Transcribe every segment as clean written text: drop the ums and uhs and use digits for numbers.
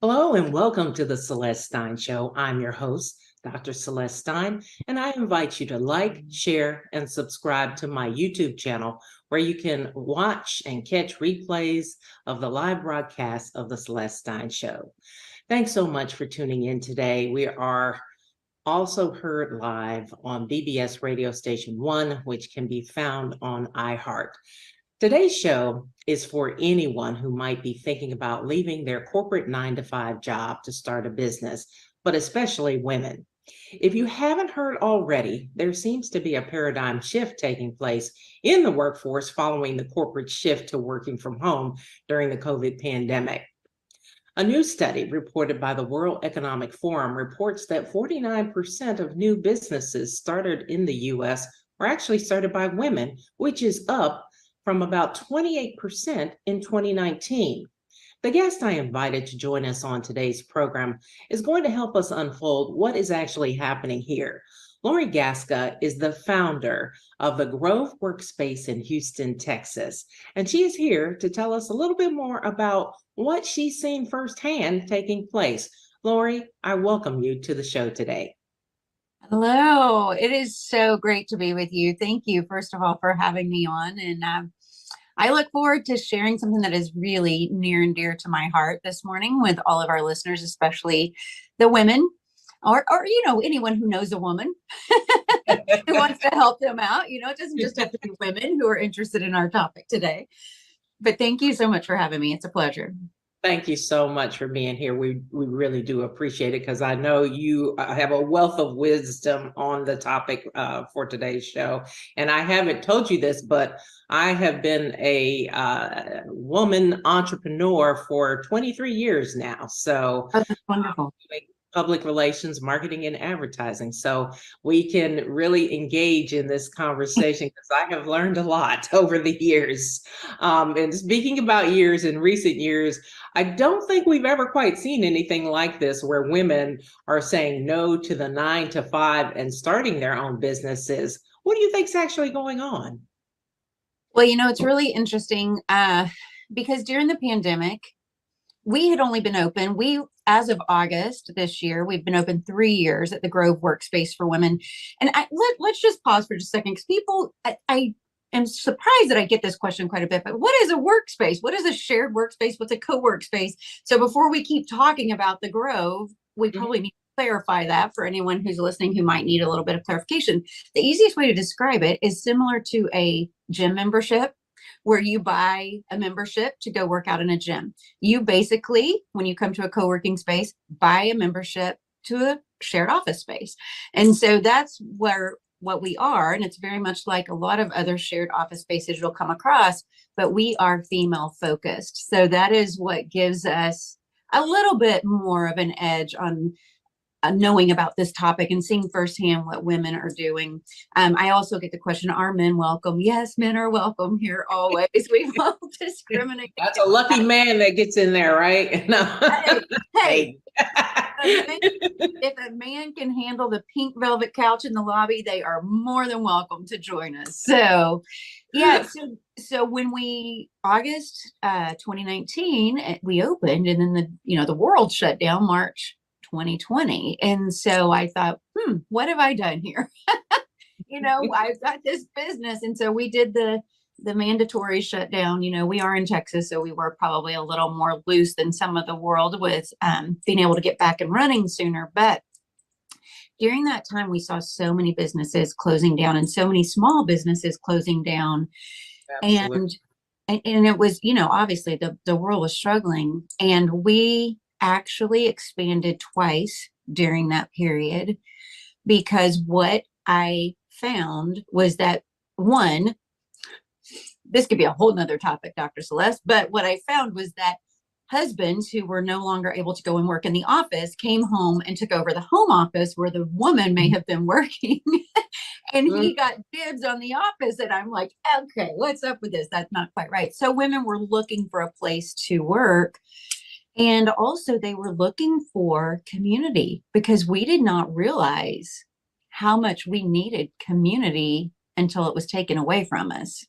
Hello and welcome to the Celeste Stein Show. I'm your host, Dr. Celeste Stein, and I invite you to like, share, and subscribe to my YouTube channel where you can watch and catch replays of the live broadcast of the Celeste Stein Show. Thanks so much for tuning in today. We are also heard live on BBS Radio Station 1, which can be found on iHeart. Today's show is for anyone who might be thinking about leaving their corporate 9-to-5 job to start a business, but especially women. If you haven't heard already, there seems to be a paradigm shift taking place in the workforce following the corporate shift to working from home during the COVID pandemic. A new study reported by the World Economic Forum reports that 49% of new businesses started in the US were actually started by women, which is up from about 28% in 2019. The guest I invited to join us on today's program is going to help us unfold what is actually happening here. Lori Gasca is the founder of the Grove Workspace in Houston, Texas, and she is here to tell us a little bit more about what she's seen firsthand taking place. Lori, I welcome you to the show today. Hello, it is so great to be with you. Thank you, first of all, for having me on. And I look forward to sharing something that is really near and dear to my heart this morning with all of our listeners, especially the women or anyone who knows a woman who wants to help them out. It doesn't just have to be women who are interested in our topic today. But thank you so much for having me. It's a pleasure. Thank you so much for being here. We really do appreciate it because I know you have a wealth of wisdom on the topic for today's show. And I haven't told you this, but I have been a woman entrepreneur for 23 years now. So Oh, that's wonderful. Public relations, marketing, and advertising. So we can really engage in this conversation because I have learned a lot over the years. And speaking about years, in recent years, I don't think we've ever quite seen anything like this where women are saying no to the 9-to-5 and starting their own businesses. What do you think's actually going on? Well, it's really interesting because during the pandemic, we had only been open. As of August this year, we've been open 3 years at the Grove Workspace for Women. And let's just pause for just a second because I am surprised that I get this question quite a bit, but what is a workspace? What is a shared workspace? What's a co-workspace? So before we keep talking about the Grove, we probably need to clarify that for anyone who's listening who might need a little bit of clarification. The easiest way to describe it is similar to a gym membership where you buy a membership to go work out in a gym. You basically, when you come to a co-working space, buy a membership to a shared office space. And so that's what we are. And it's very much like a lot of other shared office spaces you'll come across, but we are female focused. So that is what gives us a little bit more of an edge on knowing about this topic and seeing firsthand what women are doing. I also get the question, are men welcome? Yes, men are welcome here always. We won't discriminate. That's a lucky man that gets in there, right? No. Hey. If a man can handle the pink velvet couch in the lobby, they are more than welcome to join us. So yeah, so when August 2019, we opened, and then the world shut down March 2020. And so I thought, what have I done here? I've got this business. And so we did the mandatory shutdown. We are in Texas, so we were probably a little more loose than some of the world with being able to get back and running sooner. But during that time, we saw so many businesses closing down and so many small businesses closing down. Absolutely. And it was, obviously the world was struggling, and we actually expanded twice during that period, because what I found was that, one, this could be a whole nother topic, Dr. Celeste, but what I found was that husbands who were no longer able to go and work in the office came home and took over the home office where the woman may have been working. And he got dibs on the office. And I'm like, okay, what's up with this? That's not quite right. So women were looking for a place to work. And also they were looking for community, because we did not realize how much we needed community until it was taken away from us.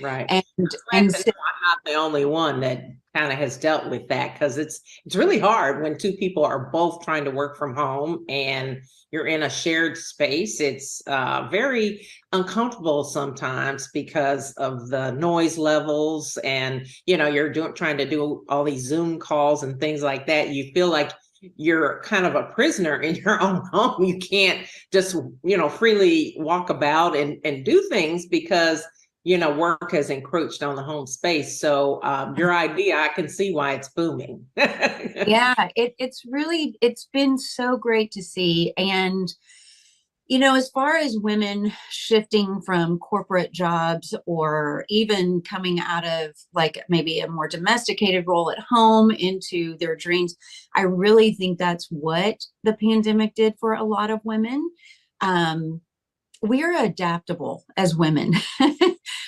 Right. And I'm so not the only one that kind of has dealt with that, because it's really hard when two people are both trying to work from home and you're in a shared space. It's very uncomfortable sometimes because of the noise levels, and you're trying to do all these Zoom calls and things like that. You feel like you're kind of a prisoner in your own home. You can't just freely walk about and do things because work has encroached on the home space. So your idea, I can see why it's booming. yeah, it's been so great to see. And as far as women shifting from corporate jobs or even coming out of like maybe a more domesticated role at home into their dreams, I really think that's what the pandemic did for a lot of women. We are adaptable as women.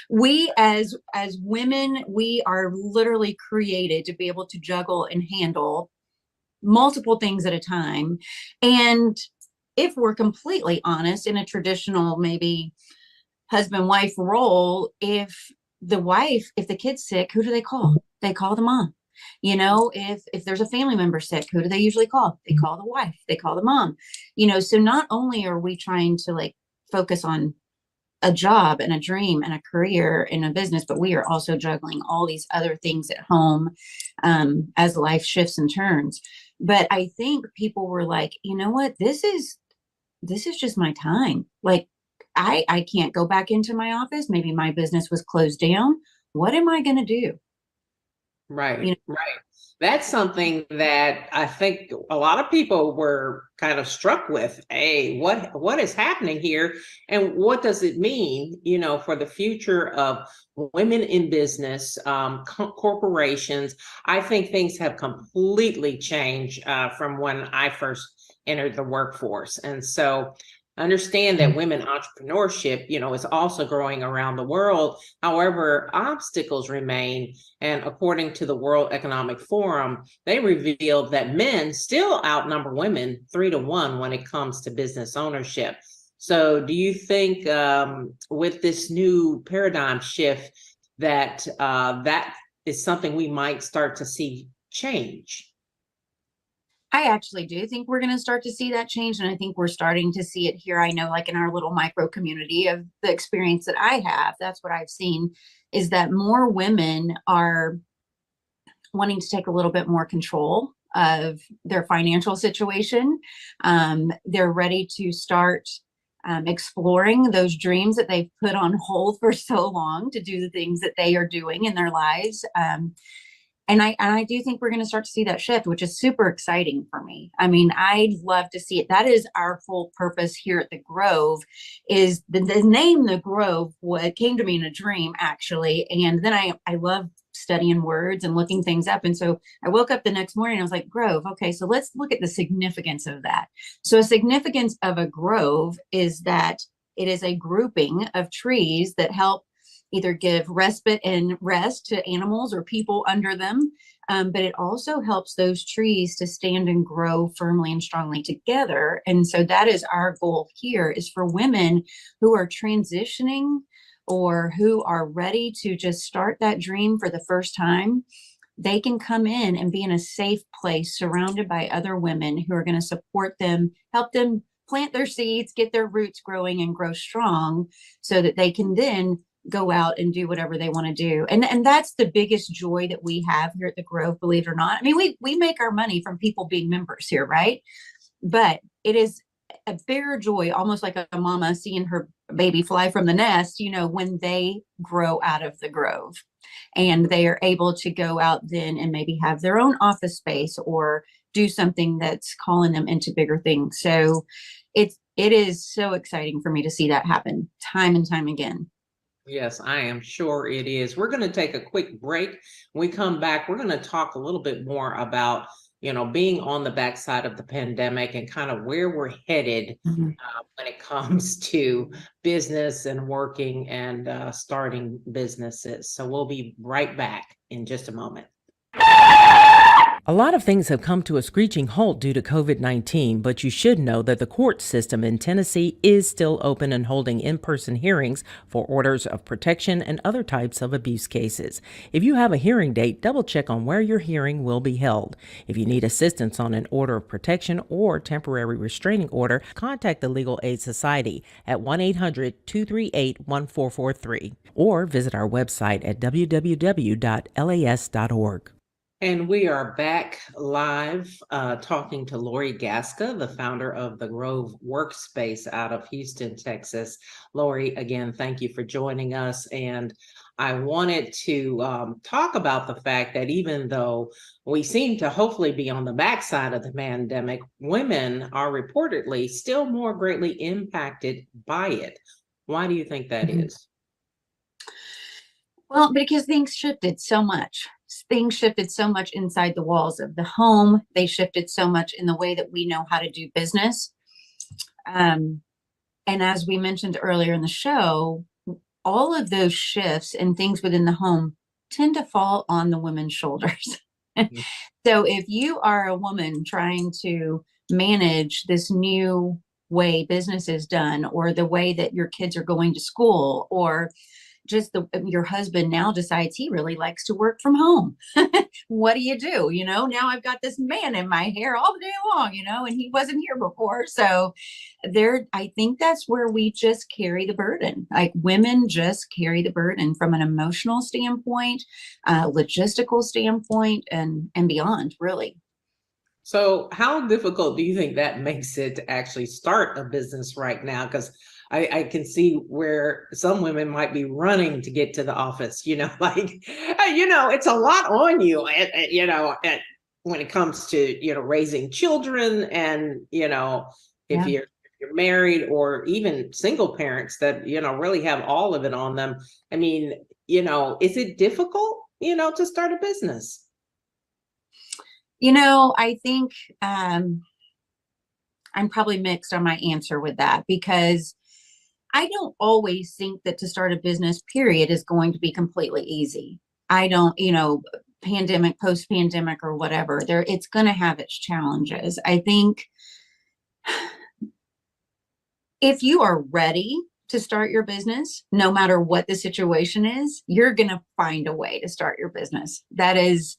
We as women, we are literally created to be able to juggle and handle multiple things at a time. And if we're completely honest, in a traditional maybe husband wife role, if the kid's sick, who do they call? They call the mom. If there's a family member sick, who do they usually call? They call the wife, they call the mom. So not only are we trying to like focus on a job and a dream and a career and a business, but we are also juggling all these other things at home as life shifts and turns. But I think people were like, you know what, this is just my time. Like I can't go back into my office. Maybe my business was closed down. What am I going to do? Right, right. That's something that I think a lot of people were kind of struck with. Hey, what is happening here, and what does it mean, for the future of women in business, corporations? I think things have completely changed from when I first entered the workforce, and so understand that women entrepreneurship, is also growing around the world. However, obstacles remain. And according to the World Economic Forum, they revealed that men still outnumber women 3-1 when it comes to business ownership. So do you think with this new paradigm shift that that is something we might start to see change? I actually do think we're going to start to see that change. And I think we're starting to see it here. I know, like in our little micro community of the experience that I have, that's what I've seen, is that more women are wanting to take a little bit more control of their financial situation. They're ready to start exploring those dreams that they've put on hold for so long to do the things that they are doing in their lives. And I do think we're going to start to see that shift, which is super exciting for me. I mean, I'd love to see it. That is our full purpose here at the Grove. Is the name The Grove what came to me in a dream, actually. And then I love studying words and looking things up. And so I woke up the next morning and I was like, Grove. Okay, so let's look at the significance of that. So a significance of a grove is that it is a grouping of trees that help either give respite and rest to animals or people under them. But it also helps those trees to stand and grow firmly and strongly together. And so that is our goal here, is for women who are transitioning or who are ready to just start that dream for the first time. They can come in and be in a safe place surrounded by other women who are going to support them, help them plant their seeds, get their roots growing and grow strong, so that they can then go out and do whatever they want to do. And that's the biggest joy that we have here at the Grove, believe it or not. I mean, we make our money from people being members here, right? But it is a bigger joy, almost like a mama seeing her baby fly from the nest, when they grow out of the Grove and they are able to go out then and maybe have their own office space or do something that's calling them into bigger things. So it is so exciting for me to see that happen time and time again. Yes, I am sure it is. We're going to take a quick break. When we come back, we're going to talk a little bit more about, being on the backside of the pandemic and kind of where we're headed when it comes to business and working and starting businesses. So we'll be right back in just a moment. A lot of things have come to a screeching halt due to COVID-19, but you should know that the court system in Tennessee is still open and holding in-person hearings for orders of protection and other types of abuse cases. If you have a hearing date, double check on where your hearing will be held. If you need assistance on an order of protection or temporary restraining order, contact the Legal Aid Society at 1-800-238-1443 or visit our website at www.las.org. And we are back live talking to Lori Gasca, the founder of the Grove Workspace out of Houston, Texas. Lori, again, thank you for joining us. And I wanted to talk about the fact that even though we seem to hopefully be on the backside of the pandemic, women are reportedly still more greatly impacted by it. Why do you think that is? Well, because things shifted so much. Things shifted so much inside the walls of the home. They shifted so much in the way that we know how to do business. And as we mentioned earlier in the show, all of those shifts and things within the home tend to fall on the women's shoulders. Mm-hmm. So if you are a woman trying to manage this new way business is done, or the way that your kids are going to school, or just your husband now decides he really likes to work from home. What do? Now I've got this man in my hair all day long, and he wasn't here before. So I think that's where we just carry the burden. Like, women just carry the burden from an emotional standpoint, logistical standpoint, and beyond, really. So how difficult do you think that makes it to actually start a business right now? Because I can see where some women might be running to get to the office, it's a lot on you, when it comes to, raising children and, if you're married or even single parents that, really have all of it on them. I mean, is it difficult, to start a business? I think I'm probably mixed on my answer with that, because I don't always think that to start a business, period, is going to be completely easy. I don't, pandemic, post-pandemic, or whatever, it's going to have its challenges. I think if you are ready to start your business, no matter what the situation is, you're going to find a way to start your business. That is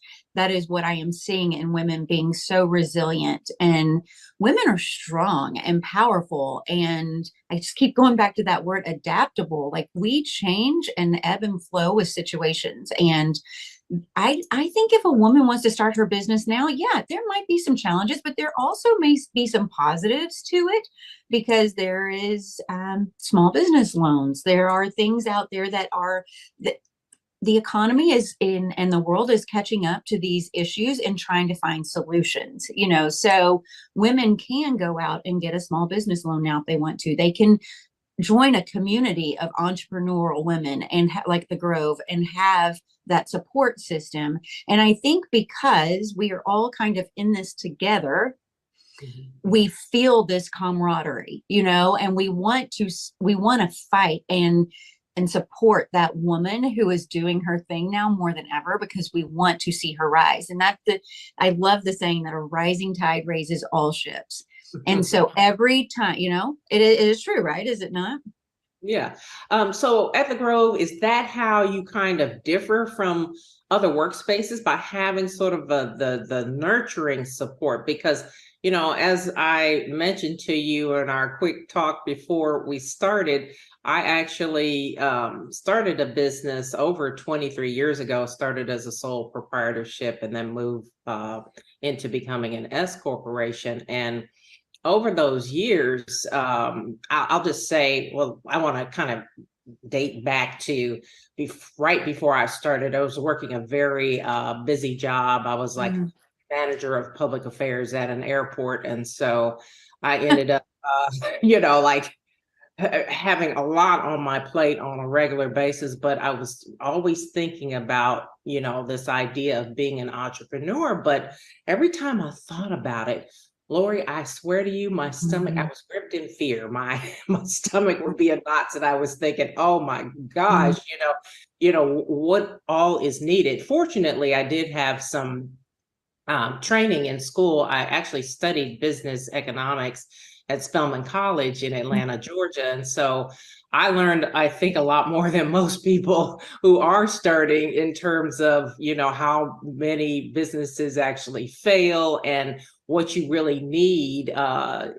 what I am seeing in women being so resilient, and women are strong and powerful. And I just keep going back to that word, adaptable. Like, we change and ebb and flow with situations. And I think if a woman wants to start her business now, yeah, there might be some challenges, but there also may be some positives to it, because there is small business loans. There are things out there that the economy is in, and the world is catching up to these issues and trying to find solutions, so women can go out and get a small business loan now if they want to. They can join a community of entrepreneurial women and like the Grove, and have that support system. And I think because we are all kind of in this together, we feel this camaraderie, and we want to fight and support that woman who is doing her thing now more than ever, because we want to see her rise. And I love the saying that a rising tide raises all ships. And so every time, it is true, right? Is it not? Yeah. So at the Grove, is that how you kind of differ from other workspaces, by having sort of the nurturing support? Because, as I mentioned to you in our quick talk before we started, I actually started a business over 23 years ago, started as a sole proprietorship, and then moved into becoming an S corporation. And over those years, I'll just say, well, I want to kind of date back to right before I started. I was working a very busy job. I was like manager of public affairs at an airport. And so I ended up, having a lot on my plate on a regular basis, but I was always thinking about, this idea of being an entrepreneur. But every time I thought about it, Lori, I swear to you, my stomach, I was gripped in fear. My stomach would be in knots, and I was thinking, oh my gosh, what all is needed. Fortunately, I did have some training in school. I actually studied business economics at Spelman College in Atlanta, Georgia. And so I learned, I think, a lot more than most people who are starting in terms of, how many businesses actually fail and what you really need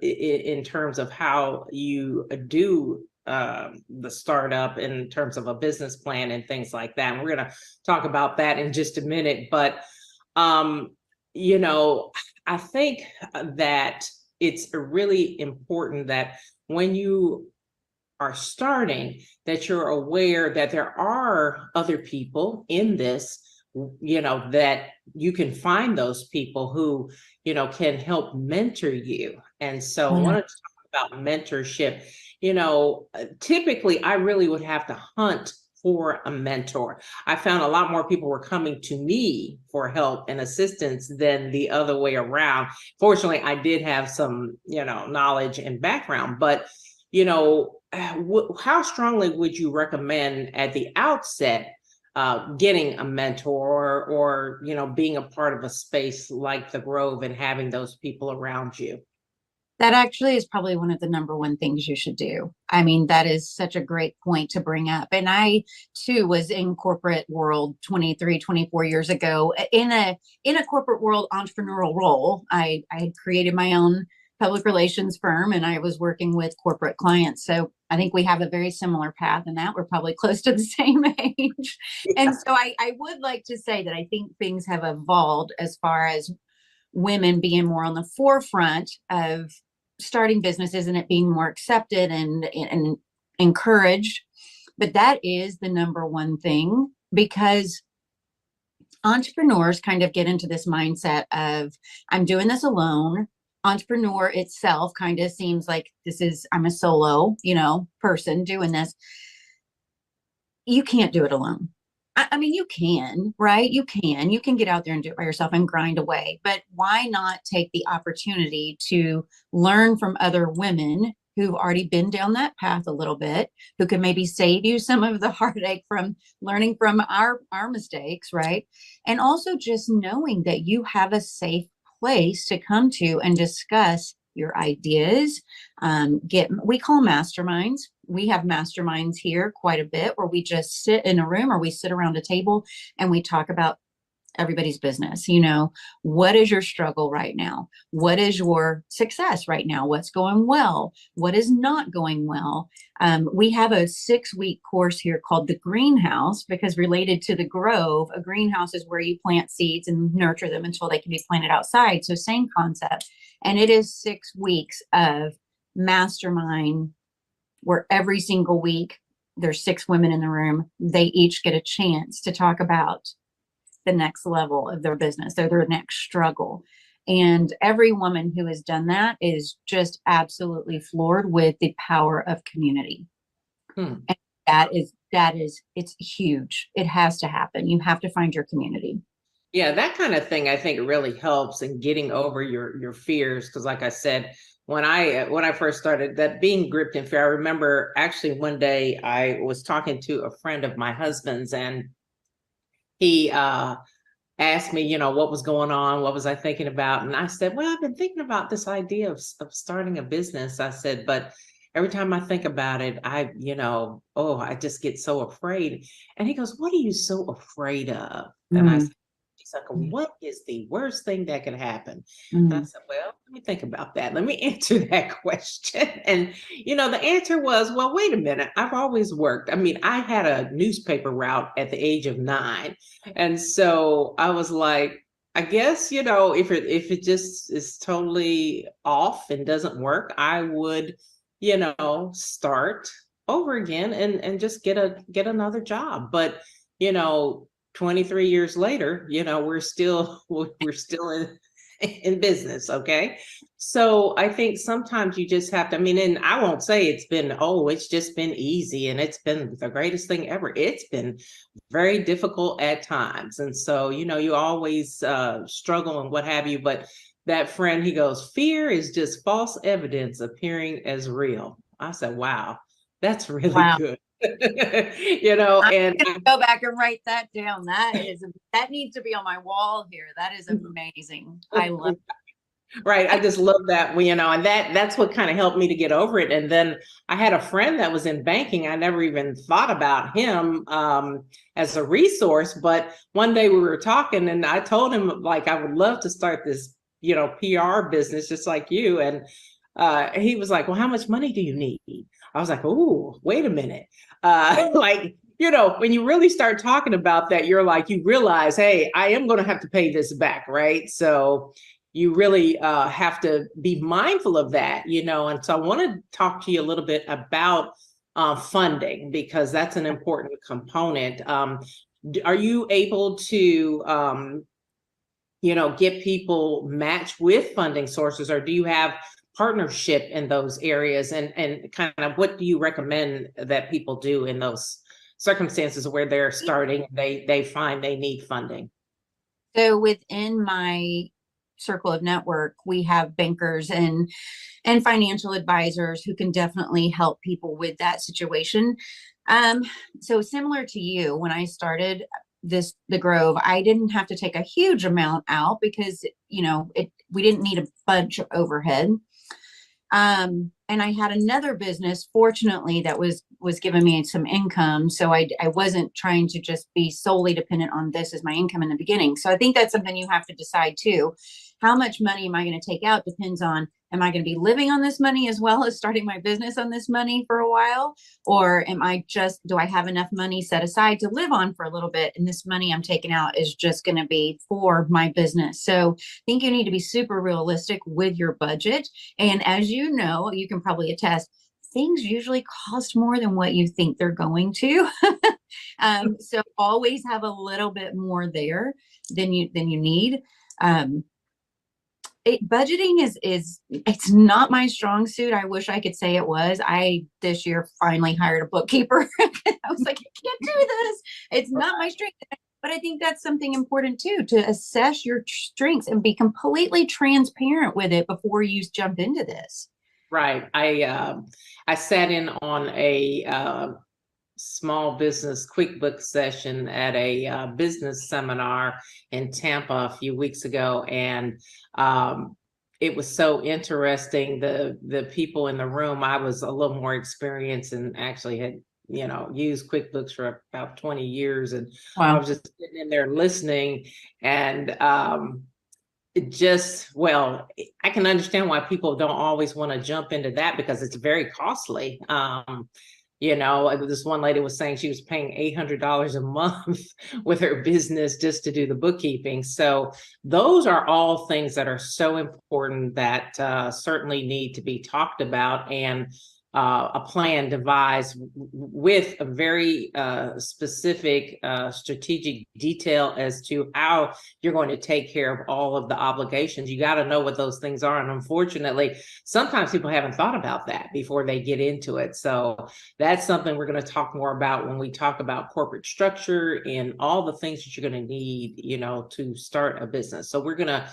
in terms of how you do the startup in terms of a business plan and things like that. And we're going to talk about that in just a minute. But um, I think that it's really important that when you are starting, that you're aware that there are other people in this, that you can find those people who, can help mentor you. And so I want to talk about mentorship. Typically I really would have to hunt for a mentor. I found a lot more people were coming to me for help and assistance than the other way around. Fortunately, I did have some, knowledge and background, but, how strongly would you recommend at the outset getting a mentor or, being a part of a space like the Grove and having those people around you? That actually is probably one of the number one things you should do. I mean, that is such a great point to bring up. And I too was in corporate world 23, 24 years ago in a corporate world entrepreneurial role. I had created my own public relations firm and I was working with corporate clients. So I think we have a very similar path in that we're probably close to the same age. Yeah. And so I would like to say that I think things have evolved as far as women being more on the forefront of starting businesses and it being more accepted and encouraged. But that is the number one thing, because entrepreneurs kind of get into this mindset of, I'm doing this alone. Entrepreneur itself kind of seems like I'm a solo, person doing this. You can't do it alone. I mean, you can, right? You can get out there and do it by yourself and grind away, but why not take the opportunity to learn from other women who've already been down that path a little bit, who can maybe save you some of the heartache from learning from our mistakes, right? And also just knowing that you have a safe place to come to and discuss your ideas. We call masterminds. We have masterminds here quite a bit where we just sit in a room or we sit around a table and we talk about everybody's business. What is your struggle right now? What is your success right now? What's going well? What is not going well? We have a 6-week course here called the Greenhouse, because related to the Grove, a greenhouse is where you plant seeds and nurture them until they can be planted outside. So same concept. And it is 6 weeks of mastermind where every single week there's 6 women in the room. They each get a chance to talk about the next level of their business or their next struggle. And every woman who has done that is just absolutely floored with the power of community. And that is, it's huge. It has to happen. You have to find your community. Yeah, that kind of thing I think really helps in getting over your fears. Because like I said, when I first started, that being gripped in fear, I remember actually one day I was talking to a friend of my husband's, and he asked me, what was going on, what was I thinking about? And I said, well, I've been thinking about this idea of starting a business. I said, but every time I think about it, I just get so afraid. And he goes, what are you so afraid of? And I said, he's like, what is the worst thing that could happen? And I said, well, let me think about that. Let me answer that question. And, the answer was, well, wait a minute. I've always worked. I mean, I had a newspaper route at the age of 9. And so I was like, I guess, if it just is totally off and doesn't work, I would, start over again and just get another job. But, 23 years later, we're still in business. Okay. So I think sometimes you just have to, and I won't say it's just been easy and it's been the greatest thing ever. It's been very difficult at times. And so, you always struggle and what have you, but that friend, he goes, fear is just false evidence appearing as real. I said, wow, that's really good. You know, and Go back and write that down. That needs to be on my wall here. That is amazing. I love right. I it. just love that, you know, and that's what kind of helped me to get over it. And then I had a friend that was in banking. I never even thought about him as a resource, but one day we were talking and I told him like I would love to start this, you know, PR business just like you. And he was like, well, how much money do you need? I was like, oh, wait a minute. Like, you know, when you really start talking about that, you're like, you realize, hey, I am going to have to pay this back, right? So you really have to be mindful of that, you know. And so I want to talk to you a little bit about funding because that's an important component. Are you able to, you know, get people matched with funding sources, or do you have partnership in those areas? And kind of what do you recommend that people do in those circumstances where they're starting, they find they need funding? So within my circle of network, we have bankers and financial advisors who can definitely help people with that situation. Um, so similar to you, when I started the Grove, I didn't have to take a huge amount out because, you know, we didn't need a bunch of overhead. And I had another business, fortunately, that was giving me some income. So I wasn't trying to just be solely dependent on this as my income in the beginning. So I think that's something you have to decide too. How much money am I going to take out depends on, am I going to be living on this money as well as starting my business on this money for a while? Or do I have enough money set aside to live on for a little bit? And this money I'm taking out is just going to be for my business. So I think you need to be super realistic with your budget. And as you know, you can probably attest, things usually cost more than what you think they're going to. So always have a little bit more there than you need. Budgeting is it's not my strong suit. I wish I could say it was. I this year finally hired a bookkeeper. I was like, I can't do this. It's not my strength. But I think that's something important too, to assess your strengths and be completely transparent with it before you jump into this. Right. I sat in on a small business QuickBooks session at a business seminar in Tampa a few weeks ago, and it was so interesting. The people in the room, I was a little more experienced and actually had, you know, used QuickBooks for about 20 years, and I Wow. was just sitting in there listening, and it just, well, I can understand why people don't always want to jump into that because it's very costly. You know, this one lady was saying she was paying $800 a month with her business just to do the bookkeeping. So those are all things that are so important that certainly need to be talked about, and a plan devised with a very specific strategic detail as to how you're going to take care of all of the obligations. You got to know what those things are. And unfortunately, sometimes people haven't thought about that before they get into it. So that's something we're going to talk more about when we talk about corporate structure and all the things that you're going to need, you know, to start a business. So we're going to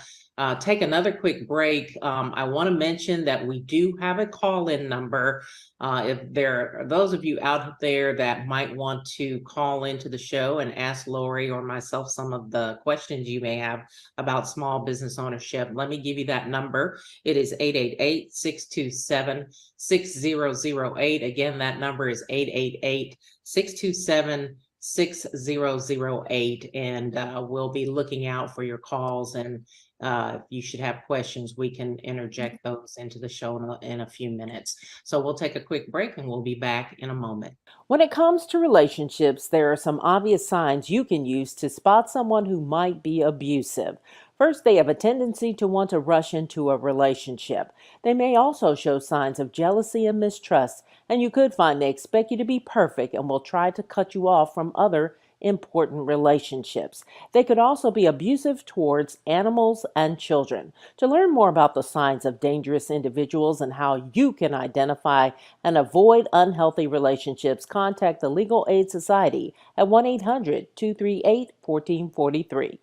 take another quick break. I want to mention that we do have a call-in number. If there are those of you out there that might want to call into the show and ask Lori or myself some of the questions you may have about small business ownership, let me give you that number. It is 888-627-6008. Again, that number is 888-627-6008, and we'll be looking out for your calls. And if you should have questions, we can interject those into the show in a few minutes. So we'll take a quick break and we'll be back in a moment. When it comes to relationships, there are some obvious signs you can use to spot someone who might be abusive. First, they have a tendency to want to rush into a relationship. They may also show signs of jealousy and mistrust, and you could find they expect you to be perfect and will try to cut you off from other important relationships. They could also be abusive towards animals and children. To learn more about the signs of dangerous individuals and how you can identify and avoid unhealthy relationships, contact the Legal Aid Society at 1-800-238-1443.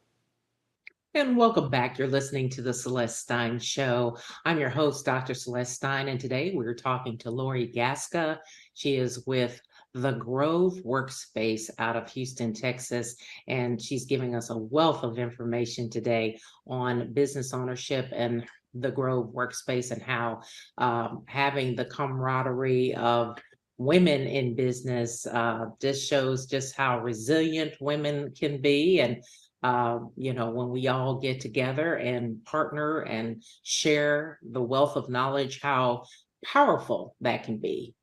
And welcome back. You're listening to the Celeste Stein Show. I'm your host, Dr. Celeste Stein, and today we're talking to Lori Gasca. She is with the Grove Workspace out of Houston, Texas. And she's giving us a wealth of information today on business ownership and the Grove Workspace, and how having the camaraderie of women in business just shows just how resilient women can be. And when we all get together and partner and share the wealth of knowledge, how powerful that can be.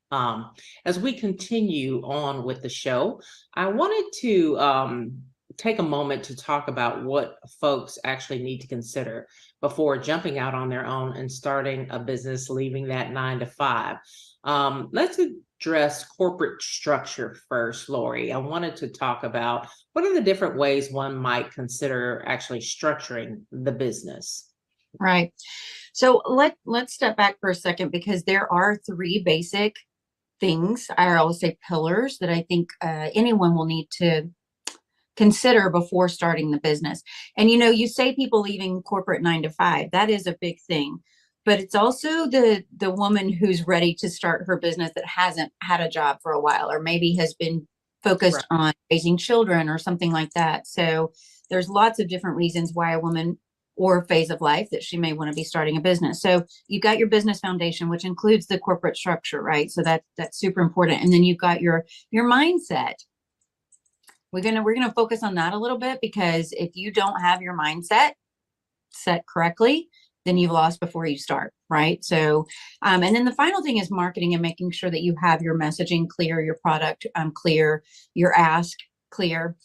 As we continue on with the show, I wanted to take a moment to talk about what folks actually need to consider before jumping out on their own and starting a business, leaving that 9 to 5. Let's address corporate structure first, Lori. I wanted to talk about what are the different ways one might consider actually structuring the business. Right. So let's step back for a second, because there are three basic things, I always say pillars, that I think anyone will need to consider before starting the business. And you say people leaving corporate 9 to 5, that is a big thing. But it's also the woman who's ready to start her business that hasn't had a job for a while, or maybe has been focused on raising children or something like that. So there's lots of different reasons why a woman or phase of life that she may want to be starting a business. So you've got your business foundation, which includes the corporate structure, right? So that's super important. And then you've got your mindset. We're gonna focus on that a little bit, because if you don't have your mindset set correctly, then you've lost before you start, right? So, and then the final thing is marketing, and making sure that you have your messaging clear, your product clear, your ask clear.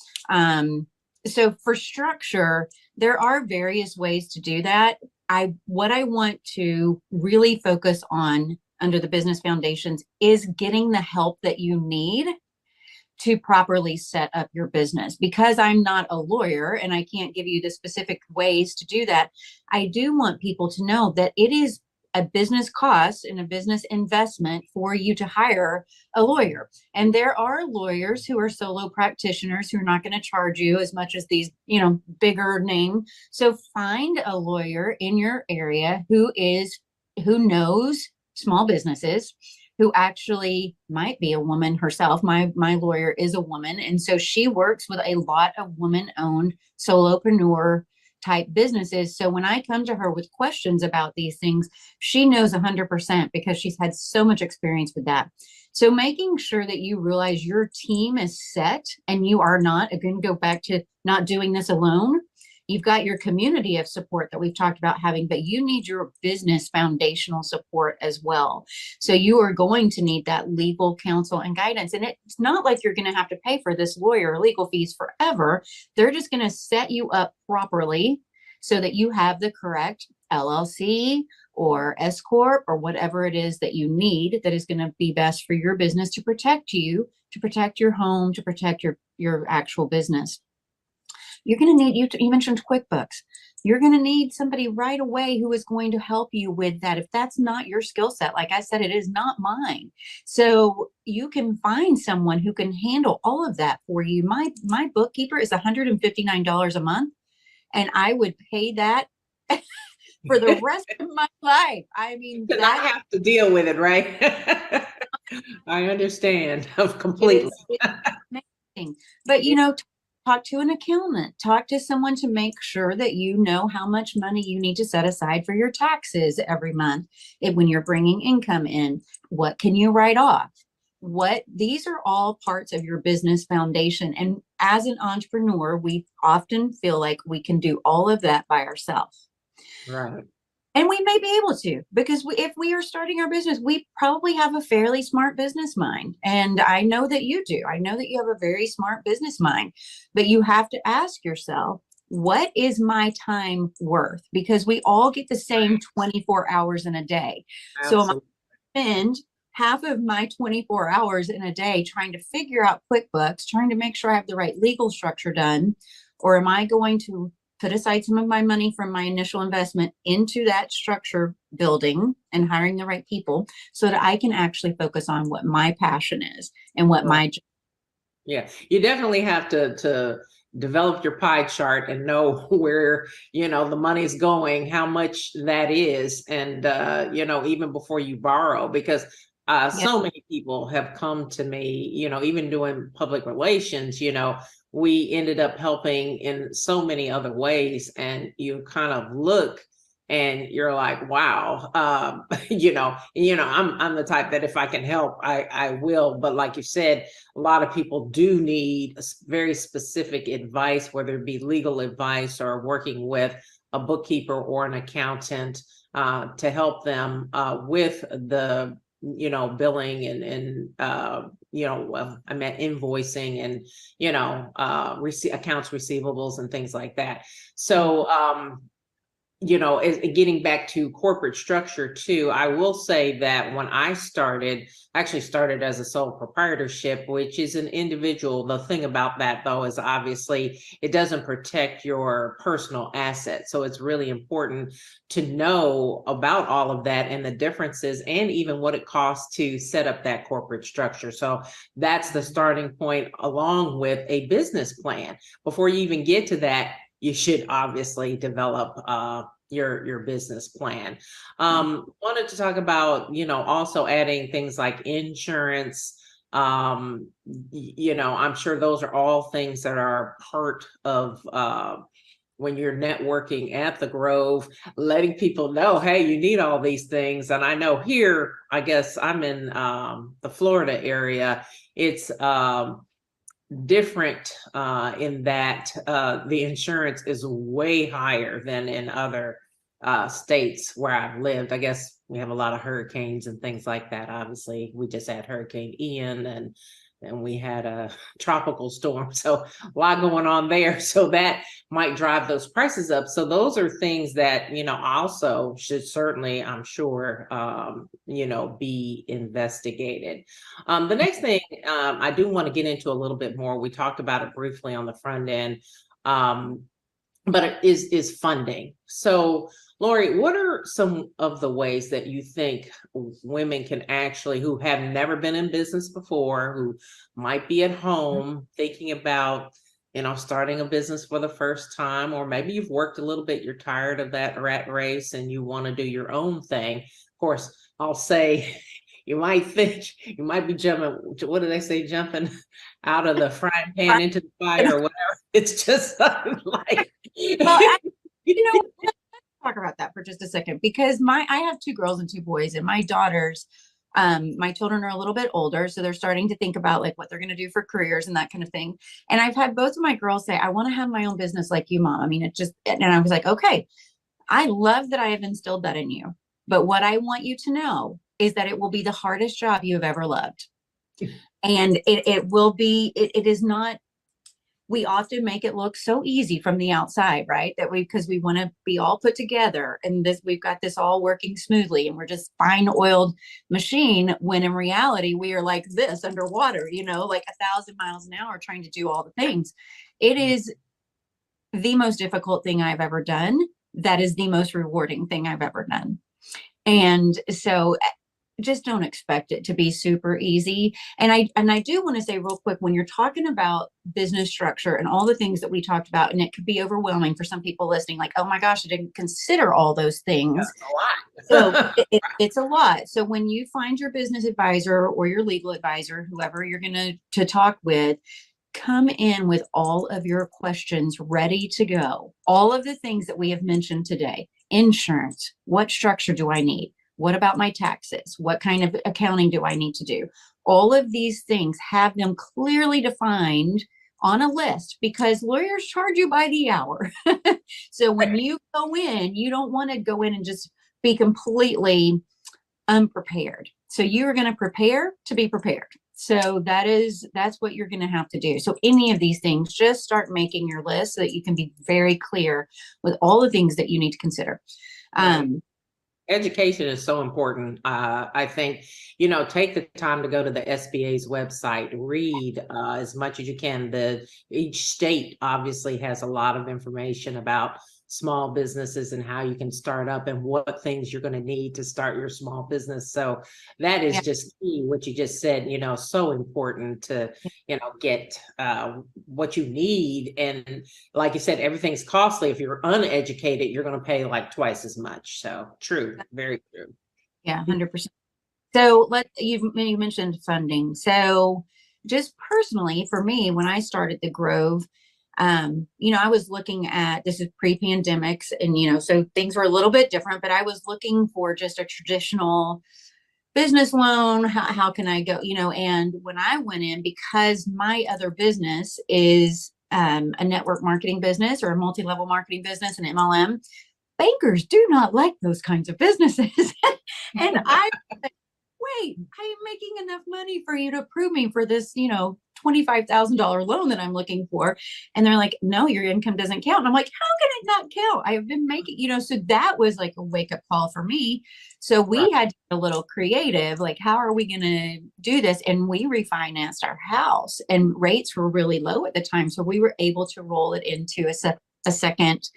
So for structure, there are various ways to do that. What I want to really focus on under the business foundations is getting the help that you need to properly set up your business. Because I'm not a lawyer and I can't give you the specific ways to do that, I do want people to know that it is a business cost and a business investment for you to hire a lawyer. And there are lawyers who are solo practitioners who are not going to charge you as much as these, bigger name. So find a lawyer in your area who knows small businesses, who actually might be a woman herself. My lawyer is a woman. And so she works with a lot of women-owned solopreneur type businesses. So when I come to her with questions about these things, she knows 100%, because she's had so much experience with that. So making sure that you realize your team is set, and you are not, again, go back to not doing this alone. You've got your community of support that we've talked about having, but you need your business foundational support as well. So you are going to need that legal counsel and guidance. And it's not like you're going to have to pay for this lawyer legal fees forever. They're just going to set you up properly so that you have the correct LLC or S Corp or whatever it is that you need that is going to be best for your business, to protect you, to protect your home, to protect your actual business. You're going to need, you mentioned QuickBooks. You're going to need somebody right away who is going to help you with that. If that's not your skill set, like I said, it is not mine. So you can find someone who can handle all of that for you. My bookkeeper is $159 a month, and I would pay that for the rest of my life. I mean, I have to deal with it, right? I understand completely. It's amazing. But talk to an accountant, talk to someone to make sure that you know how much money you need to set aside for your taxes every month. When you're bringing income in, what can you write off? These are all parts of your business foundation. And as an entrepreneur, we often feel like we can do all of that by ourselves. Right. And we may be able to, because if we are starting our business, we probably have a fairly smart business mind. And I know that you do. I know that you have a very smart business mind, but you have to ask yourself, what is my time worth? Because we all get the same 24 hours in a day. Absolutely. So am I spend half of my 24 hours in a day trying to figure out QuickBooks, trying to make sure I have the right legal structure done? Or am I going to put aside some of my money from my initial investment into that structure building and hiring the right people so that I can actually focus on what my passion is and what my job. Yeah, you definitely have to develop your pie chart and know where, the money's going, how much that is. And, even before you borrow, because So many people have come to me, even doing public relations, we ended up helping in so many other ways. And you kind of look and you're like, wow, I'm the type that if I can help, I will. But like you said, a lot of people do need very specific advice, whether it be legal advice or working with a bookkeeper or an accountant to help them with the billing and I meant invoicing and accounts receivables and things like that. So getting back to corporate structure too, I will say that when I actually started as a sole proprietorship, which is an individual. The thing about that though is obviously it doesn't protect your personal assets. So it's really important to know about all of that and the differences and even what it costs to set up that corporate structure. So that's the starting point along with a business plan. Before you even get to that, you should obviously develop your business plan. Wanted to talk about, also adding things like insurance. I'm sure those are all things that are part of when you're networking at the Grove, letting people know, hey, you need all these things. And I know here, I guess I'm in the Florida area. It's different in that the insurance is way higher than in other states where I've lived. I guess we have a lot of hurricanes and things like that. Obviously, we just had Hurricane Ian and we had a tropical storm. So a lot going on there. So that might drive those prices up. So those are things that, also should certainly, I'm sure, be investigated. The next thing I do want to get into a little bit more, we talked about it briefly on the front end, but it is funding. So Lori, what are some of the ways that you think women can actually, who have never been in business before, who might be at home thinking about, starting a business for the first time, or maybe you've worked a little bit, you're tired of that rat race and you want to do your own thing. Of course, I'll say you might be jumping, what do they say, jumping out of the frying pan into the fire or whatever. It's just like, well, let's talk about that for just a second, because I have 2 girls and 2 boys, and my daughters, my children are a little bit older, so they're starting to think about like what they're going to do for careers and that kind of thing. And I've had both of my girls say, I want to have my own business like you, Mom. I mean, and I was like, okay, I love that I have instilled that in you. But what I want you to know is that it will be the hardest job you have ever loved. And it will be, it is not, we often make it look so easy from the outside, right? Because we want to be all put together and we've got this all working smoothly and we're just fine oiled machine, when in reality, we are like this underwater, like 1,000 miles an hour trying to do all the things. It is the most difficult thing I've ever done. That is the most rewarding thing I've ever done. And so just don't expect it to be super easy. And I do want to say real quick, when you're talking about business structure and all the things that we talked about, and it could be overwhelming for some people listening, like, oh my gosh, I didn't consider all those things. That's a lot. So it's a lot. So when you find your business advisor or your legal advisor, whoever you're going to talk with, come in with all of your questions ready to go. All of the things that we have mentioned today: insurance, what structure do I need? What about my taxes? What kind of accounting do I need to do? All of these things, have them clearly defined on a list, because lawyers charge you by the hour. So when you go in, you don't want to go in and just be completely unprepared. So you are going to prepare to be prepared. So that's what you're going to have to do. So any of these things, just start making your list so that you can be very clear with all the things that you need to consider. Education is so important. I think, take the time to go to the SBA's website, read as much as you can. Each state obviously has a lot of information about small businesses and how you can start up and what things you're going to need to start your small business. So that is just key, what you just said, so important to, get what you need. And like you said, everything's costly. If you're uneducated, you're going to pay like twice as much. So true. Very true. Yeah, 100%. So you mentioned funding. So just personally for me, when I started the Grove, I was looking at, this is pre-pandemics, and so things were a little bit different, but I was looking for just a traditional business loan. How can I go, and when I went in, because my other business is a network marketing business or a multi-level marketing business, an MLM, bankers do not like those kinds of businesses. And wait, I am making enough money for you to approve me for this, $25,000 loan that I'm looking for. And they're like, no, your income doesn't count. And I'm like, how can it not count? I have been making, so that was like a wake up call for me. So we had to get a little creative, like, how are we going to do this? And we refinanced our house, and rates were really low at the time. So we were able to roll it into a second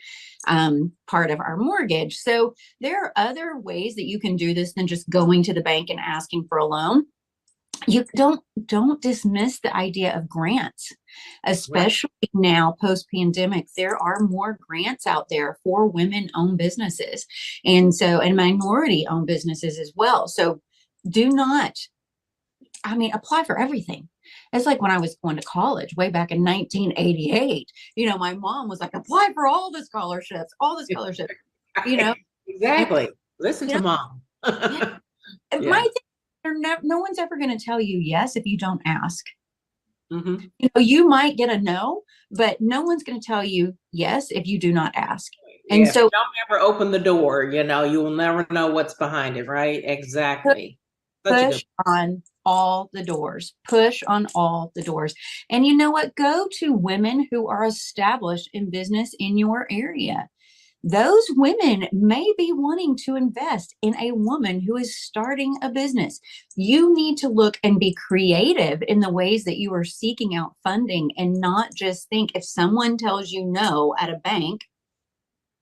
part of our mortgage. So there are other ways that you can do this than just going to the bank and asking for a loan. You don't dismiss the idea of grants, especially now post-pandemic. There are more grants out there for women-owned businesses, and minority-owned businesses as well. So do not, apply for everything. It's like when I was going to college way back in 1988, my mom was like, apply for all the scholarships, Exactly. Listen to mom. My thing, no one's ever going to tell you yes if you don't ask. Mm-hmm. You might get a no, but no one's going to tell you yes if you do not ask. And so don't ever open the door, you will never know what's behind it, right? Exactly. Push on all the doors. Push on all the doors. And you know what? Go to women who are established in business in your area. Those women may be wanting to invest in a woman who is starting a business. You need to look and be creative in the ways that you are seeking out funding, and not just think if someone tells you no at a bank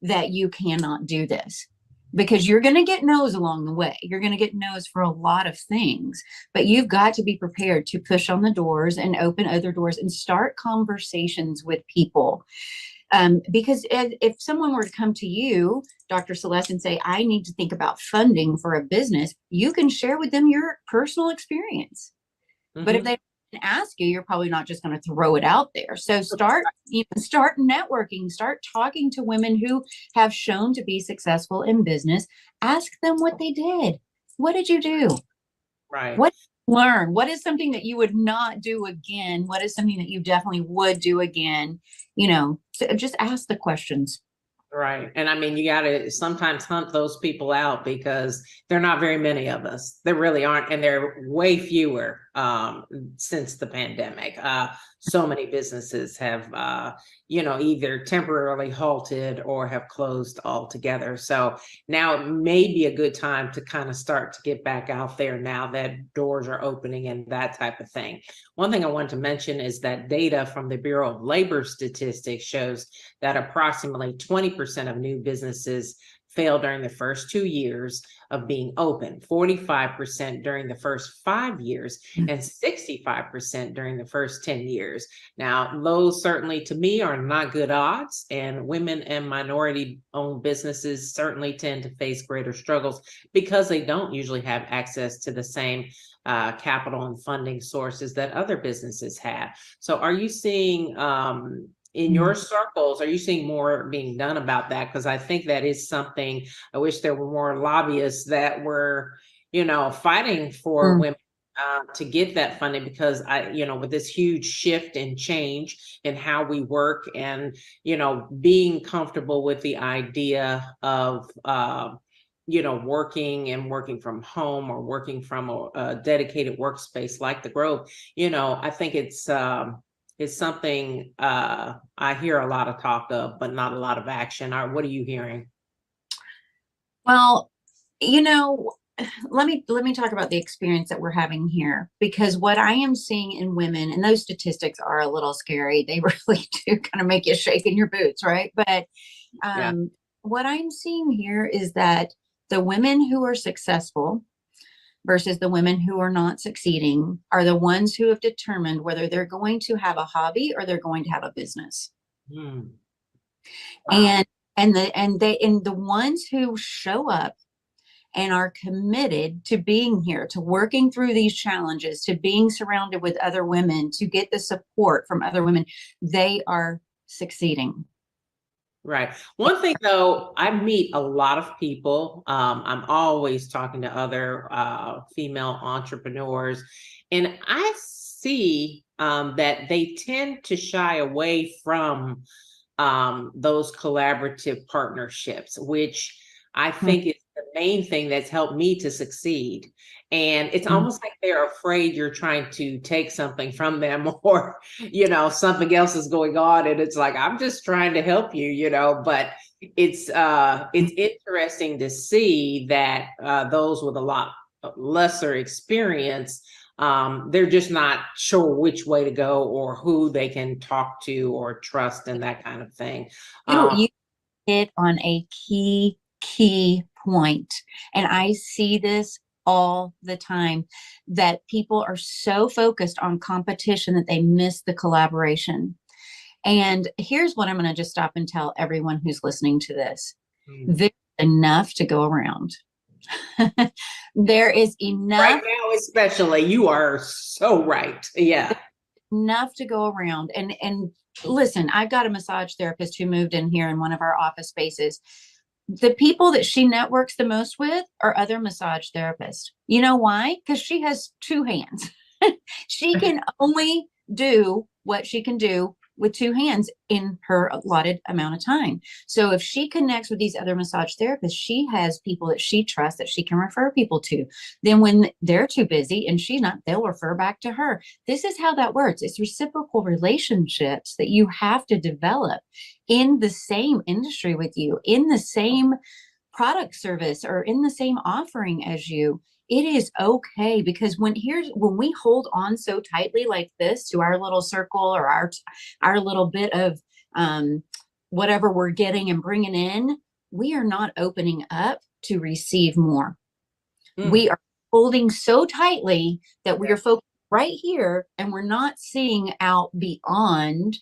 that you cannot do this. Because you're going to get no's along the way. You're going to get no's for a lot of things, but you've got to be prepared to push on the doors and open other doors and start conversations with people. Because if someone were to come to you, Dr. Celeste, and say, I need to think about funding for a business, you can share with them your personal experience. Mm-hmm. But if they ask you, you're probably not just going to throw it out there. So start networking, start talking to women who have shown to be successful in business. Ask them what they did. What did you do? Right. What did you learn? What is something that you would not do again? What is something that you definitely would do again? So just ask the questions. Right. And you got to sometimes hunt those people out, because there are not very many of us. There really aren't. And they're way fewer since the pandemic. So many businesses have, either temporarily halted or have closed altogether. So now it may be a good time to kind of start to get back out there now that doors are opening and that type of thing. One thing I wanted to mention is that data from the Bureau of Labor Statistics shows that approximately 20% of new businesses fail during the first 2 years of being open, 45% during the first 5 years, and 65% during the first 10 years. Now, those certainly to me are not good odds, and women and minority-owned businesses certainly tend to face greater struggles because they don't usually have access to the same capital and funding sources that other businesses have. So are you seeing in your circles, are you seeing more being done about that? Because I think that is something, I wish there were more lobbyists that were, fighting for women to get that funding, because with this huge shift and change in how we work, and, being comfortable with the idea of, working from home or working from a dedicated workspace like the Grove, I think it's something I hear a lot of talk of, but not a lot of action. What are you hearing? Well, let me talk about the experience that we're having here, because what I am seeing in women, and those statistics are a little scary. They really do kind of make you shake in your boots, right? But what I'm seeing here is that the women who are successful versus the women who are not succeeding are the ones who have determined whether they're going to have a hobby or they're going to have a business. Wow. And the ones who show up and are committed to being here, to working through these challenges, to being surrounded with other women, to get the support from other women, they are succeeding. Right. One thing though, I meet a lot of people. I'm always talking to other female entrepreneurs, and I see that they tend to shy away from those collaborative partnerships, which I think is the main thing that's helped me to succeed. And it's almost like they're afraid you're trying to take something from them, or, something else is going on. And it's like, I'm just trying to help you, but it's interesting to see that those with a lot lesser experience, they're just not sure which way to go or who they can talk to or trust and that kind of thing. You hit on a key point. And I see this all the time, that people are so focused on competition that they miss the collaboration. And here's what I'm going to just stop and tell everyone who's listening to this. There's enough to go around. There is enough. Right now, especially, you are so right. Yeah. Enough to go around. And listen, I've got a massage therapist who moved in here in one of our office spaces. The people that she networks the most with are other massage therapists. You know why? Because she has two hands. She can only do what she can do with two hands in her allotted amount of time. So if she connects with these other massage therapists, she has people that she trusts that she can refer people to. Then when they're too busy and she's not, they'll refer back to her. This is how that works. It's reciprocal relationships that you have to develop in the same industry with you, in the same product service, or in the same offering as you. It is okay, because when we hold on so tightly like this to our little circle, or our little bit of whatever we're getting and bringing in, we are not opening up to receive more. We are holding so tightly that we are focused right here, and we're not seeing out beyond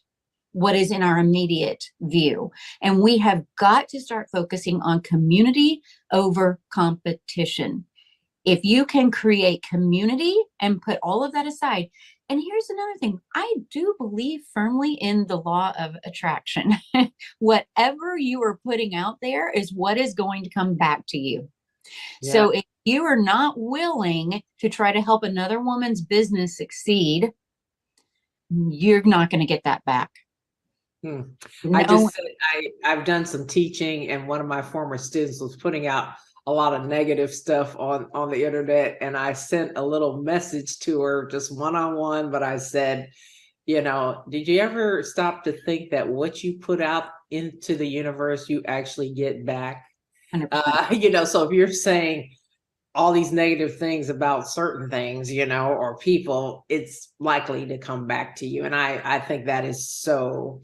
what is in our immediate view. And we have got to start focusing on community over competition. If you can create community and put all of that aside. And here's another thing. I do believe firmly in the law of attraction. Whatever you are putting out there is what is going to come back to you. Yeah. So if you are not willing to try to help another woman's business succeed, you're not going to get that back. No. I just said I've done some teaching, and one of my former students was putting out a lot of negative stuff on the internet, and I sent a little message to her, just one-on-one, but I said, did you ever stop to think that what you put out into the universe, you actually get back? So if you're saying all these negative things about certain things, or people, it's likely to come back to you. And I think that is so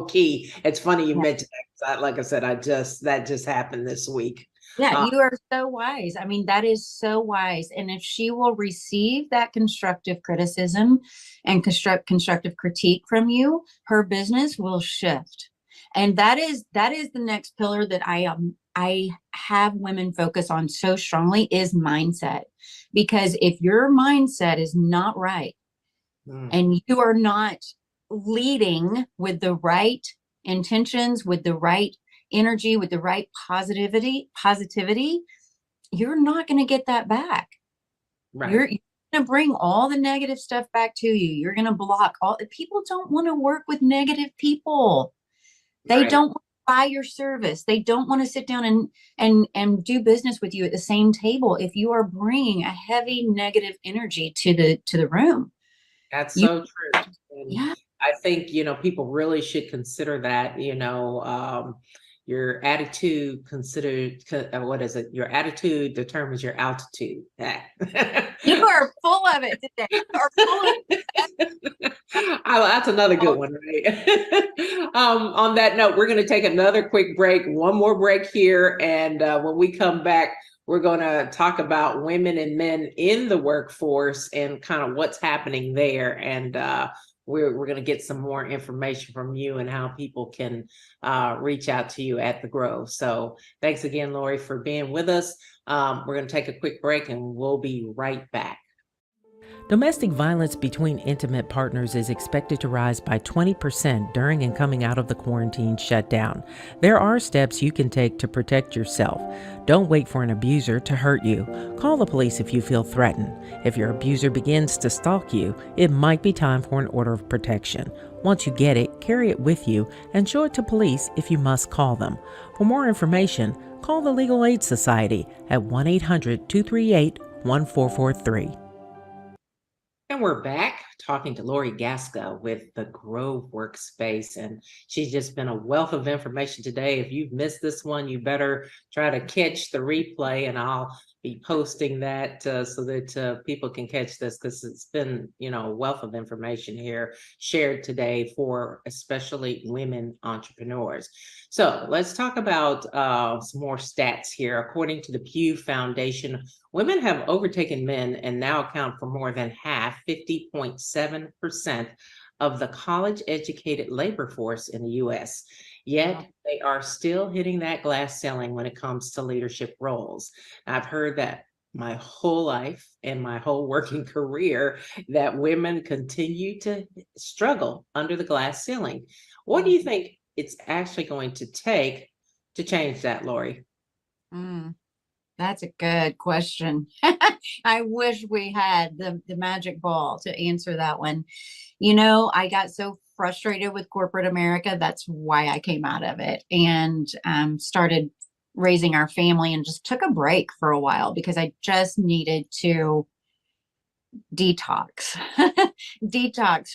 key. It's funny you mentioned that, 'cause like I said, that just happened this week. Yeah, you are so wise. I mean, that is so wise. And if she will receive that constructive criticism and constructive critique from you, her business will shift. And that is the next pillar that I have women focus on so strongly, is mindset. Because if your mindset is not right, and you are not leading with the right intentions, with the right energy, with the right positivity, you're not going to get that back. Right. You're going to bring all the negative stuff back to you. You're going to block all. People don't want to work with negative people. They don't want to buy your service. They don't want to sit down and do business with you at the same table if you are bringing a heavy negative energy to the room. That's so true. Yeah. I think, people really should consider that, your attitude your attitude determines your altitude. You are full of it today. You are full of it. That's another good one, right? On that note, we're going to take another quick break, one more break here. And when we come back, we're going to talk about women and men in the workforce and kind of what's happening there, and we're going to get some more information from you and how people can reach out to you at the Grove. So thanks again, Lori, for being with us. We're going to take a quick break and we'll be right back. Domestic violence between intimate partners is expected to rise by 20% during and coming out of the quarantine shutdown. There are steps you can take to protect yourself. Don't wait for an abuser to hurt you. Call the police if you feel threatened. If your abuser begins to stalk you, it might be time for an order of protection. Once you get it, carry it with you and show it to police if you must call them. For more information, call the Legal Aid Society at 1-800-238-1443. And we're back talking to Lori Gasca with the Grove Workspace, and she's just been a wealth of information today. If you've missed this one, you better try to catch the replay, and I'll be posting that so that people can catch this, because it's been, a wealth of information here shared today for especially women entrepreneurs. So let's talk about some more stats here. According to the Pew Foundation, women have overtaken men and now account for more than half, 50.7% of the college-educated labor force in the U.S. Yet they are still hitting that glass ceiling when it comes to leadership roles. I've heard that my whole life and my whole working career that women continue to struggle under the glass ceiling. What do you think it's actually going to take to change that, Lori? That's a good question. I wish we had the magic ball to answer that one. I got so frustrated with corporate America. That's why I came out of it and started raising our family and just took a break for a while because I just needed to detox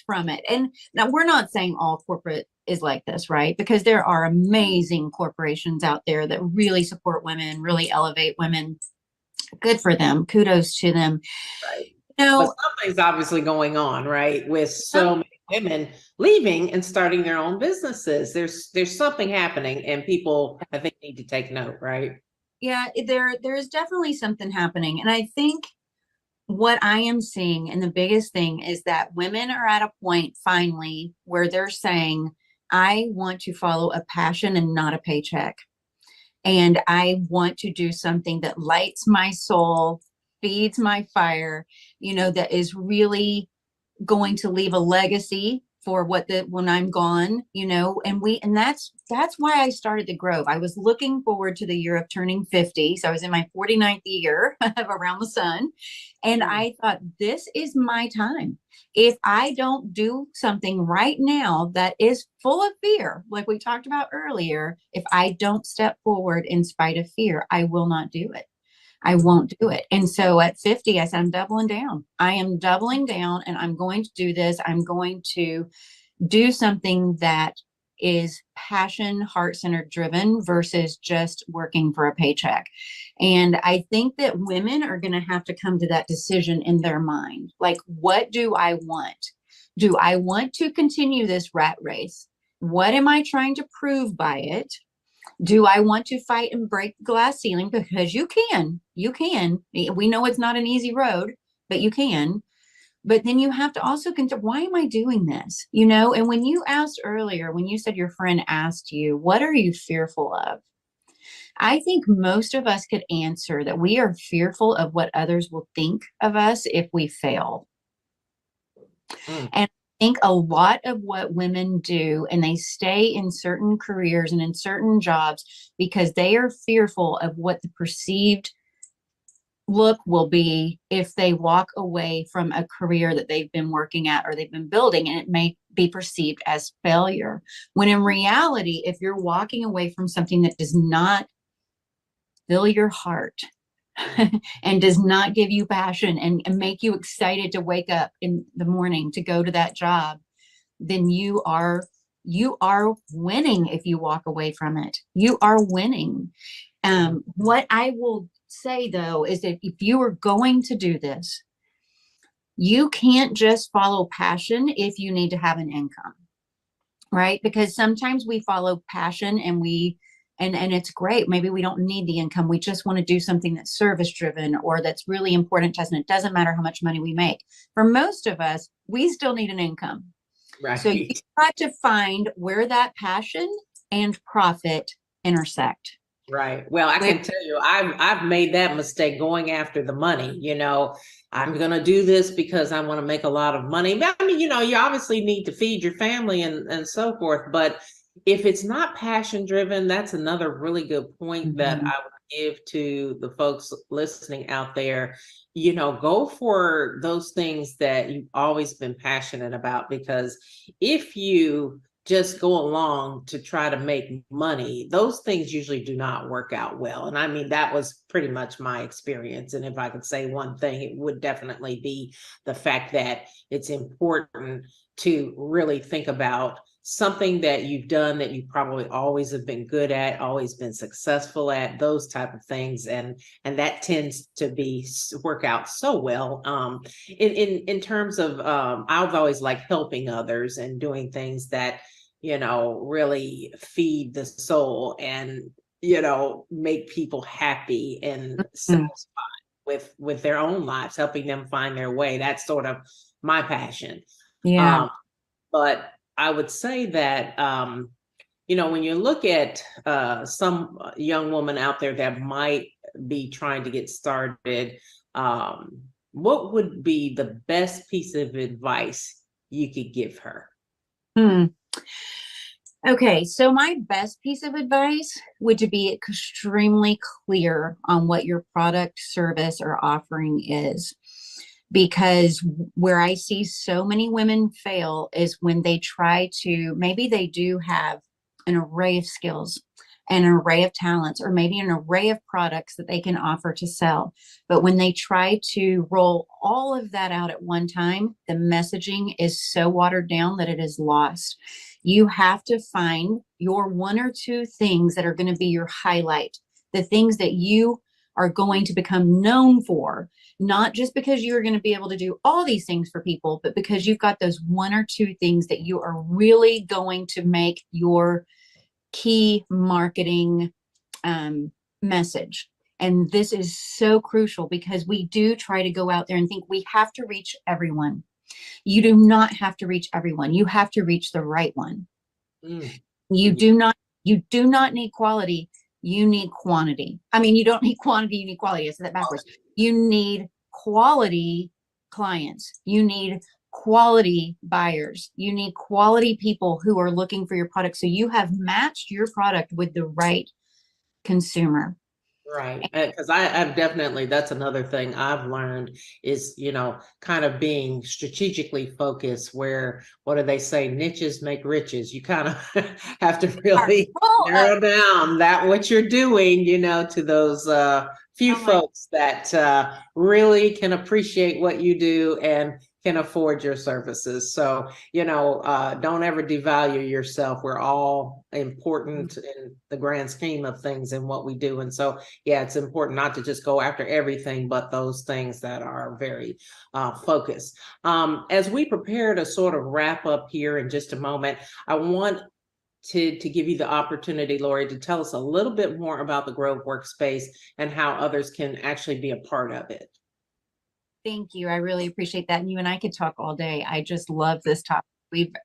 from it. And now we're not saying all corporate is like this, right? Because there are amazing corporations out there that really support women, really elevate women. Good for them. Kudos to them. Right. But something's obviously going on, right? With so many women leaving and starting their own businesses. There's something happening, and people, I think, need to take note, right? Yeah, there's definitely something happening. And I think what I am seeing, and the biggest thing, is that women are at a point finally where they're saying, I want to follow a passion and not a paycheck. And I want to do something that lights my soul, feeds my fire, that is really going to leave a legacy for when I'm gone, and that's why I started the Grove. I was looking forward to the year of turning 50. So I was in my 49th year of Around the Sun. And I thought, this is my time. If I don't do something right now that is full of fear, like we talked about earlier, if I don't step forward in spite of fear, I will not do it. I won't do it. And so at 50, I said, I'm doubling down. I am doubling down, and I'm going to do this. I'm going to do something that is passion, heart-centered driven versus just working for a paycheck. And I think that women are going to have to come to that decision in their mind. Like, what do I want? Do I want to continue this rat race? What am I trying to prove by it? Do I want to fight and break the glass ceiling? Because you can. We know it's not an easy road, but you can. But then you have to also consider, why am I doing this? And when you asked earlier, when you said your friend asked you, what are you fearful of? I think most of us could answer that we are fearful of what others will think of us if we fail. And I think a lot of what women do, and they stay in certain careers and in certain jobs because they are fearful of what the perceived look will be if they walk away from a career that they've been working at or they've been building, and it may be perceived as failure. When in reality, if you're walking away from something that does not fill your heart and does not give you passion and make you excited to wake up in the morning to go to that job, then you are winning. If you walk away from it, you are winning. What I will say, though, is that if you are going to do this, you can't just follow passion if you need to have an income, right? Because sometimes we follow passion and it's great. Maybe we don't need the income. We just want to do something that's service driven or that's really important to us. And it doesn't matter how much money we make. For most of us, we still need an income. So you Right. got to find where that passion and profit intersect. Right. Well, I Where, can tell you, I've made that mistake going after the money. I'm gonna do this because I want to make a lot of money. But I mean, you obviously need to feed your family and so forth. But if it's not passion driven, that's another really good point that Mhm. I would give to the folks listening out there. Go for those things that you've always been passionate about, because if you just go along to try to make money, those things usually do not work out well. And I mean, that was pretty much my experience. And if I could say one thing, it would definitely be the fact that it's important to really think about something that you've done that you probably always have been good at, always been successful at, those type of things. And that tends to be work out so well. In terms of I've always liked helping others and doing things that really feed the soul and make people happy and Mhm. satisfied with their own lives, helping them find their way. That's sort of my passion. Yeah. um but I would say that when you look at some young woman out there that might be trying to get started, um what would be the best piece of advice you could give her? Hmm. Okay, so my best piece of advice would to be extremely clear on what your product, service, or offering is. Because where I see so many women fail is when they try to, maybe they do have an array of skills, an array of talents, or maybe an array of products that they can offer to sell. But when they try to roll all of that out at one time, the messaging is so watered down that it is lost. You have to find your one or two things that are going to be your highlight, the things that you are going to become known for, not just because you're going to be able to do all these things for people, but because you've got those one or two things that you are really going to make your key marketing message. And this is so crucial because we do try to go out there and think we have to reach everyone. You do not have to reach everyone. You have to reach the right one. Mm. You do not you do not need quality, you need quantity. I mean, you don't need quantity, you need quality. I said that backwards. You need quality clients. You need quality buyers. You need quality people who are looking for your product. So you have matched your product with the right consumer. Right. Because I've definitely, that's another thing I've learned is, kind of being strategically focused where, what do they say? Niches make riches. You kind of have to really narrow down that what you're doing, to those few Oh my, folks that really can appreciate what you do and can afford your services. So, don't ever devalue yourself. We're all important in the grand scheme of things and what we do. And so, yeah, it's important not to just go after everything, but those things that are very focused. As we prepare to sort of wrap up here in just a moment, I want to give you the opportunity, Lori, to tell us a little bit more about the Grove Workspace and how others can actually be a part of it. thank you. I really appreciate that. And you and I could talk all day. I just love this topic.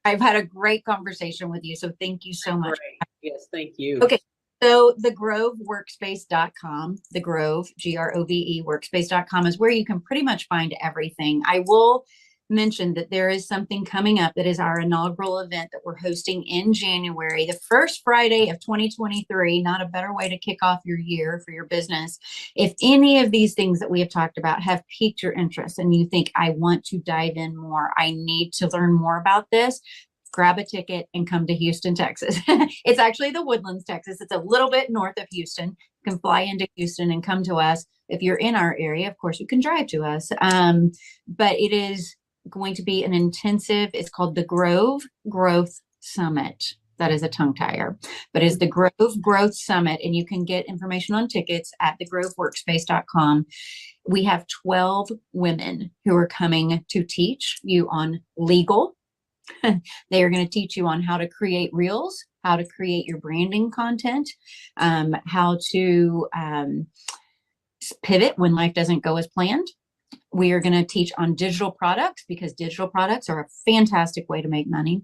I've had a great conversation with you. So thank you so much. Great. Yes, thank you. Okay. So the groveworkspace.com, the Grove, Grove workspace.com is where you can pretty much find everything. I will mention that there is something coming up that is our inaugural event that we're hosting in January, the first Friday of 2023. Not a better way to kick off your year for your business. If any of these things that we have talked about have piqued your interest and you think, I want to dive in more, I need to learn more about this, grab a ticket and come to Houston, Texas. It's actually the Woodlands, Texas. It's a little bit north of Houston. You can fly into Houston and come to us. If you're in our area, of course, you can drive to us. But it is going to be an intensive, it's called the Grove Growth Summit. That is a tongue tire, but it's the Grove Growth Summit. And you can get information on tickets at thegroveworkspace.com. We have 12 women who are coming to teach you on legal. They are going to teach you on how to create reels, how to create your branding content, how to pivot when life doesn't go as planned, We are going to teach on digital products because digital products are a fantastic way to make money.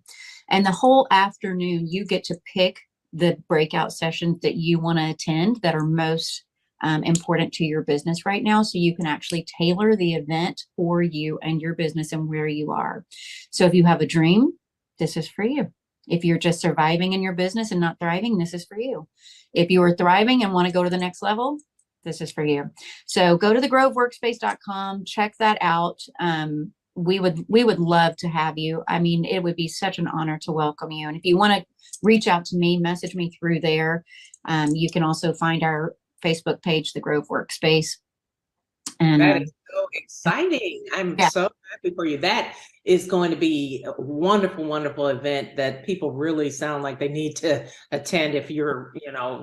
And the whole afternoon, you get to pick the breakout sessions that you want to attend that are most important to your business right now. So you can actually tailor the event for you and your business and where you are. So if you have a dream, this is for you. If you're just surviving in your business and not thriving, this is for you. If you are thriving and want to go to the next level, this is for you. So go to thegroveworkspace.com, check that out. We would love to have you. I mean, it would be such an honor to welcome you. And if you want to reach out to me, message me through there. You can also find our Facebook page, The Grove Workspace. And that is so exciting. I'm so happy for you. That is going to be a wonderful, wonderful event that people really sound like they need to attend if you're,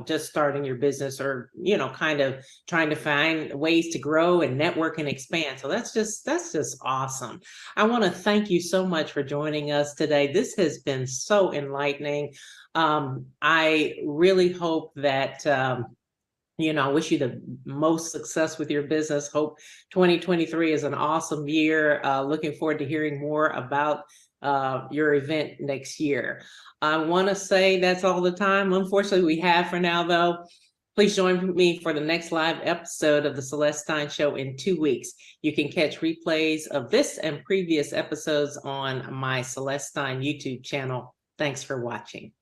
just starting your business or, kind of trying to find ways to grow and network and expand. So that's just awesome. I want to thank you so much for joining us today. This has been so enlightening. I really hope that, I wish you the most success with your business. Hope 2023 is an awesome year. Looking forward to hearing more about your event next year. I want to say that's all the time, unfortunately, we have for now, though. Please join me for the next live episode of the Celeste Stein Show in 2 weeks. You can catch replays of this and previous episodes on my Celeste Stein YouTube channel. Thanks for watching.